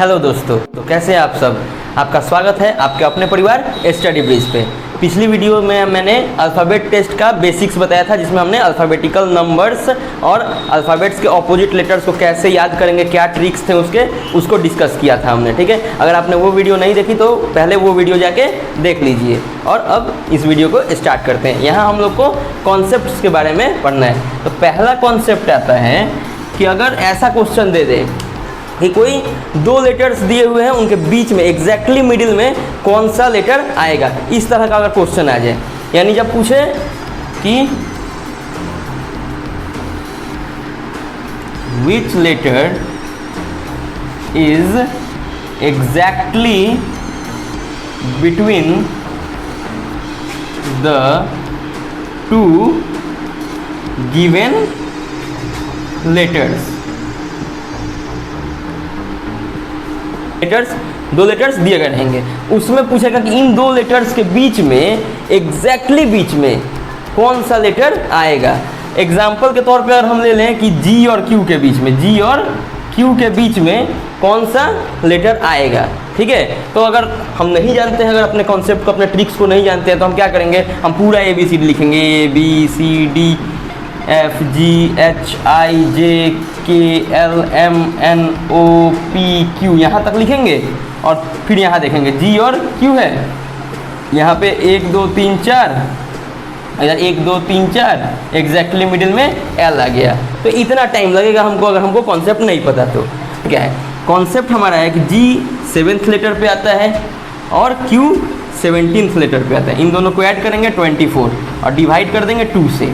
Hello दोस्तों, तो कैसे हैं आप सब। आपका स्वागत है आपके अपने परिवार स्टडी ब्रिज पे। पिछली वीडियो में मैंने अल्फ़ाबेट टेस्ट का बेसिक्स बताया था, जिसमें हमने अल्फ़ाबेटिकल नंबर्स और अल्फ़ाबेट्स के ऑपोजिट लेटर्स को कैसे याद करेंगे, क्या ट्रिक्स थे उसको डिस्कस किया था हमने। ठीक है, अगर आपने वो वीडियो नहीं देखी तो पहले वो वीडियो जाके देख लीजिए। और अब इस वीडियो को स्टार्ट करते हैं। यहाँ हम लोग को कॉन्सेप्ट्स के बारे में पढ़ना है। तो पहला कॉन्सेप्ट आता है कि अगर ऐसा क्वेश्चन दे दे कि कोई दो लेटर्स दिए हुए हैं, उनके बीच में एग्जैक्टली मिडिल में कौन सा लेटर आएगा, इस तरह का अगर क्वेश्चन आ जाए, यानी जब पूछे कि which letter is exactly between the two given दो लेटर्स दिए गए रहेंगे, उसमें पूछेगा कि इन दो लेटर्स के बीच में एग्जैक्टली बीच में कौन सा लेटर आएगा। एग्जाम्पल के तौर पे अगर हम ले लें कि जी और क्यू के बीच में, जी और क्यू के बीच में कौन सा लेटर आएगा। ठीक है, तो अगर हम नहीं जानते हैं, अगर अपने कॉन्सेप्ट को, अपने ट्रिक्स को नहीं जानते हैं, तो हम क्या करेंगे, हम पूरा ABCD लिखेंगे, ABCD FG HIJ KLMNOPQ यहाँ तक लिखेंगे और फिर यहाँ देखेंगे G और Q है, यहाँ पे 1 2 3 4, इधर 1 2 3 4, एग्जैक्टली मिडिल में L आ गया। तो इतना टाइम लगेगा हमको, अगर हमको कॉन्सेप्ट नहीं पता तो। क्या है कॉन्सेप्ट हमारा है कि G 7th लेटर पे आता है और Q 17th लेटर पे आता है। इन दोनों को ऐड करेंगे 24 और डिवाइड कर देंगे 2 से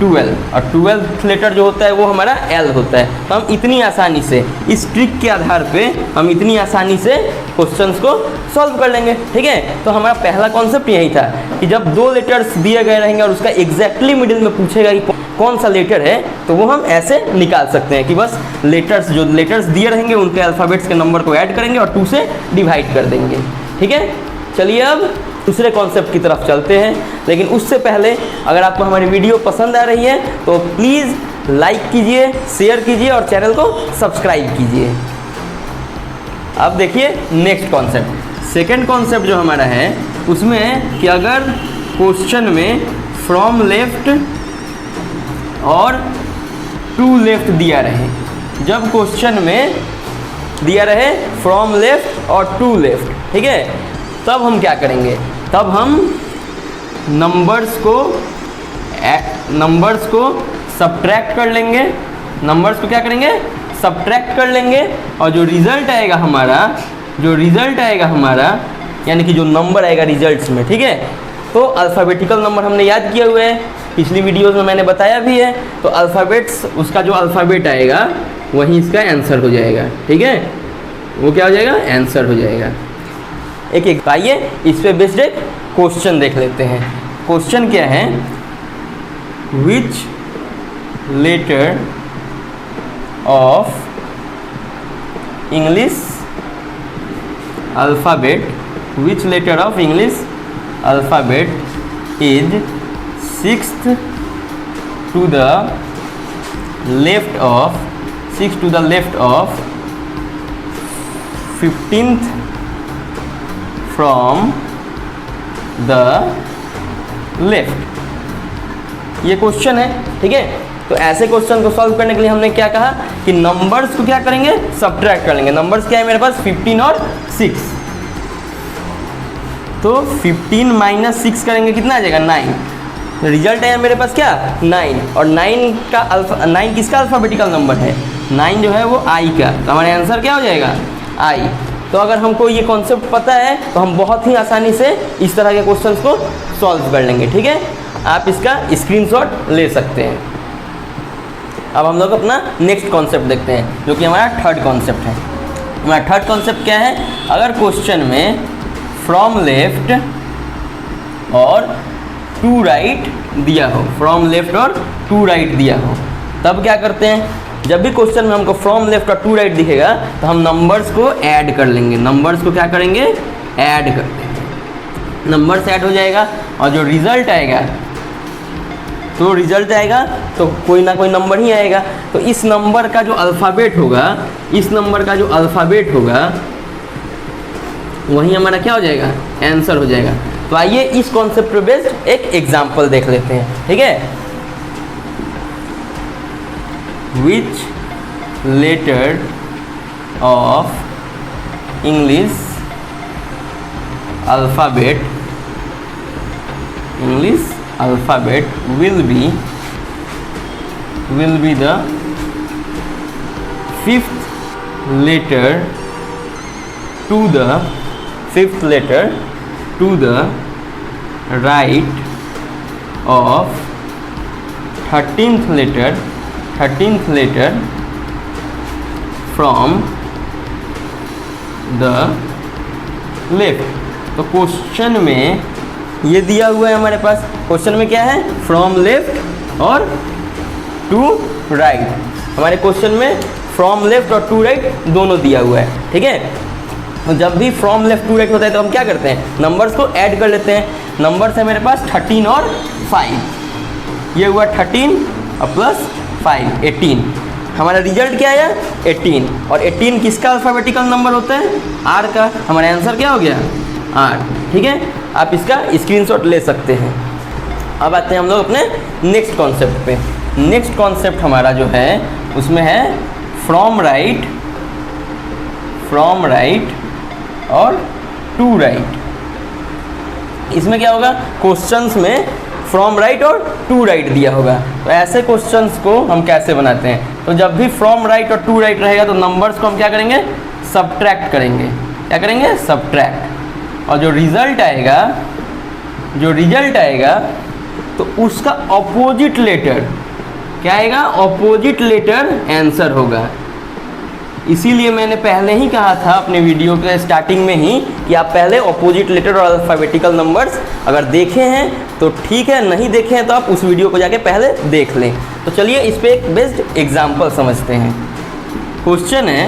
12, और 12th लेटर जो होता है वो हमारा L होता है। तो हम इतनी आसानी से, इस ट्रिक के आधार पे हम इतनी आसानी से क्वेश्चंस को सॉल्व कर लेंगे। ठीक है, तो हमारा पहला कॉन्सेप्ट यही था कि जब दो लेटर्स दिए गए रहेंगे और उसका एग्जैक्टली मिडिल में पूछेगा कि कौन सा लेटर है, तो वो हम ऐसे निकाल सकते हैं कि बस लेटर्स, जो लेटर्स दिए रहेंगे उनके अल्फ़ाबेट्स के नंबर को ऐड करेंगे और 2 से डिवाइड कर देंगे। ठीक है, चलिए अब दूसरे कॉन्सेप्ट की तरफ चलते हैं। लेकिन उससे पहले अगर आपको हमारी वीडियो पसंद आ रही है तो प्लीज़ लाइक कीजिए, शेयर कीजिए और चैनल को सब्सक्राइब कीजिए। अब देखिए नेक्स्ट कॉन्सेप्ट, सेकंड कॉन्सेप्ट जो हमारा है उसमें है कि अगर क्वेश्चन में फ्रॉम लेफ्ट और टू लेफ्ट दिया रहे, जब क्वेश्चन में दिया रहे फ्रॉम लेफ्ट और टू लेफ्ट, ठीक है, तब हम क्या करेंगे, तब हम नंबर्स को सब्ट्रैक्ट कर लेंगे। नंबर्स को क्या करेंगे, सब्ट्रैक्ट कर लेंगे, और जो रिज़ल्ट आएगा हमारा, यानी कि जो नंबर आएगा रिजल्ट्स में, ठीक है, तो अल्फ़ाबेटिकल नंबर हमने याद किया हुआ है, पिछली वीडियोज़ में मैंने बताया भी है। तो अल्फ़ाबेट्स, उसका जो अल्फ़ाबेट आएगा वही इसका आंसर हो जाएगा। ठीक है, वो क्या हो जाएगा, आंसर हो जाएगा। एक एक आइए इस पे बेस्ड एक क्वेश्चन देख लेते हैं। क्वेश्चन क्या है, which letter of English alphabet is 6th to the left of 15th from the left। ये क्वेश्चन है। ठीक है, तो ऐसे क्वेश्चन को सॉल्व करने के लिए हमने क्या कहा कि नंबर्स को क्या करेंगे, सब्ट्रैक्ट कर लेंगे। नंबर्स क्या है मेरे पास, 15 और 6, तो 15 - 6 करेंगे, कितना आ जाएगा, 9। रिजल्ट है मेरे पास क्या, 9, और 9 किसका अल्फ़ाबेटिकल नंबर है, 9 जो है वो I का, तो हमारा आंसर क्या हो जाएगा, I। तो अगर हमको ये कॉन्सेप्ट पता है तो हम बहुत ही आसानी से इस तरह के क्वेश्चंस को सॉल्व कर लेंगे। ठीक है, आप इसका स्क्रीनशॉट ले सकते हैं। अब हम लोग अपना नेक्स्ट कॉन्सेप्ट देखते हैं, जो कि हमारा थर्ड कॉन्सेप्ट है। हमारा थर्ड कॉन्सेप्ट क्या है, अगर क्वेश्चन में फ्रॉम लेफ्ट और टू राइट दिया हो, फ्रॉम लेफ्ट और टू राइट दिया हो, तब क्या करते हैं, जब भी क्वेश्चन में हमको फ्रॉम लेफ्ट और टू राइट दिखेगा तो हम नंबर्स को ऐड कर लेंगे। नंबर्स को क्या करेंगे, ऐड कर देंगे, नंबर्स ऐड हो जाएगा, और जो रिजल्ट आएगा तो रिजल्ट आएगा तो कोई ना कोई नंबर ही आएगा। तो इस नंबर का जो अल्फ़ाबेट होगा, इस नंबर का जो अल्फ़ाबेट होगा वही हमारा क्या हो जाएगा, आंसर हो जाएगा। तो आइए इस कॉन्सेप्ट पे बेस्ड एक एग्जांपल देख लेते हैं, ठीक है। Which letter of English alphabet will be the fifth letter to the right of 13th letter from the left। तो क्वेश्चन में ये दिया हुआ है हमारे पास, क्वेश्चन में क्या है, फ्रॉम लेफ्ट और टू राइट। हमारे क्वेश्चन में फ्रॉम लेफ्ट और टू राइट दोनों दिया हुआ है, ठीक है। तो जब भी फ्रॉम लेफ्ट टू राइट होता है तो हम क्या करते हैं, नंबर्स को ऐड कर लेते हैं। नंबर्स है मेरे पास 13 और 5, ये हुआ 13 और प्लस 5 18। हमारा रिजल्ट क्या आया 18, और 18 किसका अल्फ़ाबेटिकल नंबर होता है, आर का। हमारा आंसर क्या हो गया, आर, ठीक है। आप इसका स्क्रीनशॉट ले सकते हैं। अब आते हैं हम लोग अपने नेक्स्ट कॉन्सेप्ट पे। नेक्स्ट कॉन्सेप्ट हमारा जो है उसमें है फ्रॉम राइट और टू राइट। इसमें क्या होगा, क्वेश्चंस में फ्रॉम राइट और टू राइट दिया होगा। तो ऐसे क्वेश्चंस को हम कैसे बनाते हैं, तो जब भी फ्रॉम राइट और टू राइट रहेगा तो नंबर्स को हम क्या करेंगे, सब्ट्रैक्ट करेंगे। क्या करेंगे, सब्ट्रैक्ट। और जो रिजल्ट आएगा तो उसका ऑपोजिट लेटर क्या आएगा, ऑपोजिट लेटर आंसर होगा। इसीलिए मैंने पहले ही कहा था अपने वीडियो के स्टार्टिंग में ही कि आप पहले ऑपोजिट लेटर और अल्फ़ाबेटिकल नंबर्स अगर देखे हैं तो ठीक है, नहीं देखे हैं तो आप उस वीडियो को जाके पहले देख लें। तो चलिए इस पे एक बेस्ड एग्जांपल समझते हैं। क्वेश्चन है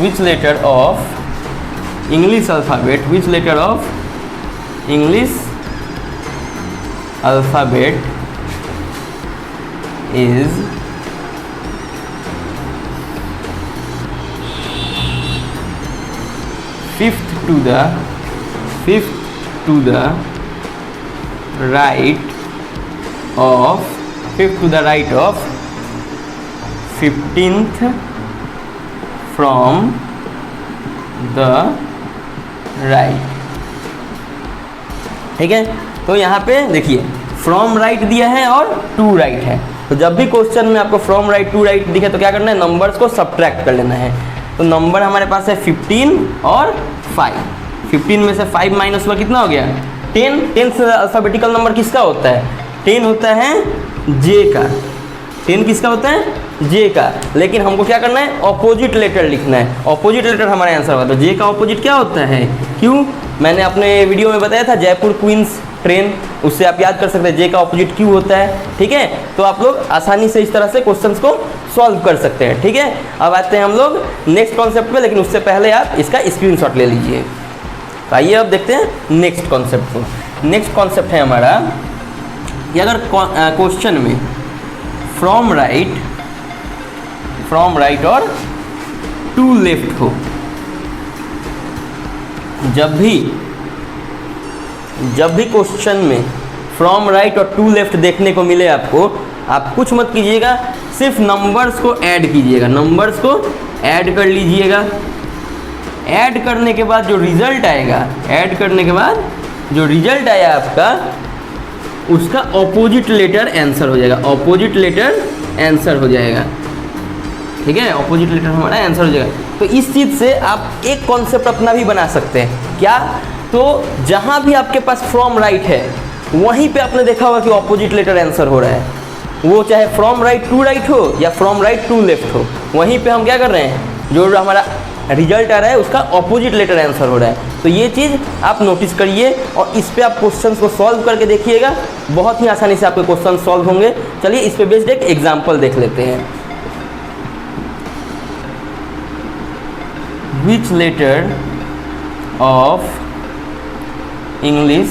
which letter of English alphabet is fifth to the right of 15th from the right, ठीक है। तो यहाँ पे देखिए फ्रॉम राइट दिया है और टू राइट है। तो जब भी क्वेश्चन में आपको फ्रॉम राइट टू राइट दिखे तो क्या करना है, नंबर्स को सब्ट्रैक्ट कर लेना है। तो नंबर हमारे पास है 15 और 5। 15 में से 5 माइनस हुआ कितना हो गया, 10। 10 से अल्फ़ाबेटिकल नंबर किसका होता है, 10 होता है जे का। 10 किसका होता है, जे का। लेकिन हमको क्या करना है, ऑपोजिट लेटर लिखना है। ऑपोजिट लेटर हमारा आंसर होगा। तो जे का ऑपोजिट क्या होता है, क्यू। मैंने अपने वीडियो में बताया था जयपुर क्वींस ट्रेन, उससे आप याद कर सकते हैं जे का ऑपोजिट क्यू होता है, ठीक है। तो आप लोग आसानी से इस तरह से क्वेश्चंस को सॉल्व कर सकते हैं, ठीक है। अब आते हैं हम लोग नेक्स्ट कॉन्सेप्ट पे, लेकिन उससे पहले आप इसका स्क्रीनशॉट ले लीजिए। तो आइए अब देखते हैं नेक्स्ट कॉन्सेप्ट को। नेक्स्ट कॉन्सेप्ट है हमारा कि अगर क्वेश्चन में फ्रॉम राइट और टू लेफ्ट हो, जब भी क्वेश्चन में फ्रॉम राइट और टू लेफ्ट देखने को मिले आपको, आप कुछ मत कीजिएगा, सिर्फ नंबर्स को ऐड कीजिएगा। नंबर्स को ऐड कर लीजिएगा। ऐड करने के बाद जो रिजल्ट आया आपका, उसका ऑपोजिट लेटर आंसर हो जाएगा। ऑपोजिट लेटर आंसर हो जाएगा, ठीक है। ऑपोजिट लेटर हमारा आंसर हो जाएगा। तो इस चीज़ से आप एक कॉन्सेप्ट अपना भी बना सकते हैं। क्या, तो जहाँ भी आपके पास फ्रॉम राइट है वहीं पे आपने देखा होगा कि ऑपोजिट लेटर आंसर हो रहा है। वो चाहे फ्रॉम राइट टू राइट हो या फ्रॉम राइट टू लेफ्ट हो, वहीं पे हम क्या कर रहे हैं, जो हमारा रिजल्ट आ रहा है उसका ऑपोजिट लेटर आंसर हो रहा है। तो ये चीज़ आप नोटिस करिए और इस पे आप क्वेश्चंस को सॉल्व करके देखिएगा, बहुत ही आसानी से आपके क्वेश्चन सॉल्व होंगे। चलिए इस पे बेस्ड एक एग्जाम्पल देख लेते हैं। Which letter of English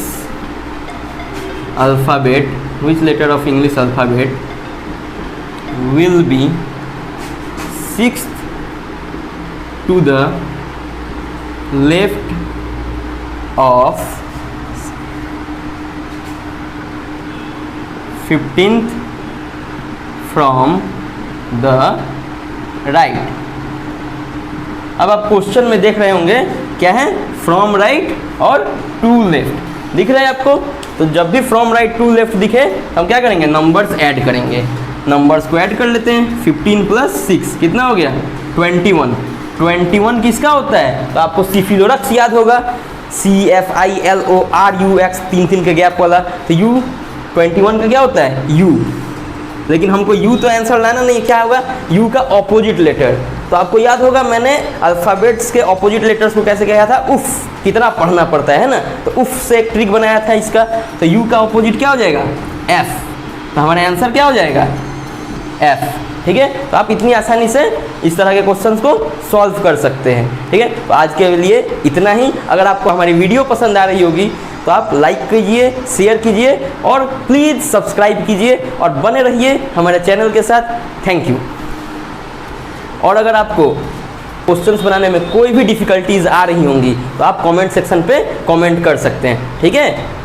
alphabet, which letter of English alphabet will be sixth to the left of 15th from the right। अब आप क्वेश्चन में देख रहे होंगे क्या है, फ्रॉम राइट और टू लेफ्ट दिख रहा है आपको। तो जब भी फ्रॉम राइट टू लेफ्ट दिखे तो हम क्या करेंगे, नंबर्स ऐड करेंगे। नंबर्स को ऐड कर लेते हैं। 15 + 6 कितना हो गया, 21। 21 किसका होता है, तो आपको सीफिलोरक्स याद होगा, CFILORUX, 3 के गैप वाला। तो U 21 का क्या होता है, U। लेकिन हमको U तो आंसर लाना नहीं, क्या होगा, U का ऑपोजिट लेटर। तो आपको याद होगा मैंने अल्फ़ाबेट्स के ऑपोजिट लेटर्स को कैसे कहा था, उफ, कितना पढ़ना पड़ता है ना। तो उफ से एक ट्रिक बनाया था इसका। तो U का ऑपोजिट क्या हो जाएगा, F। तो हमारा आंसर क्या हो जाएगा, F। ठीक है, तो आप इतनी आसानी से इस तरह के क्वेश्चंस को सॉल्व कर सकते हैं। ठीक है, तो आज के लिए इतना ही। अगर आपको हमारी वीडियो पसंद आ रही होगी तो आप लाइक कीजिए, शेयर कीजिए और प्लीज़ सब्सक्राइब कीजिए और बने रहिए हमारे चैनल के साथ। Thank you. और अगर आपको क्वेश्चंस बनाने में कोई भी डिफ़िकल्टीज आ रही होंगी तो आप कमेंट सेक्शन पे कमेंट कर सकते हैं। ठीक है।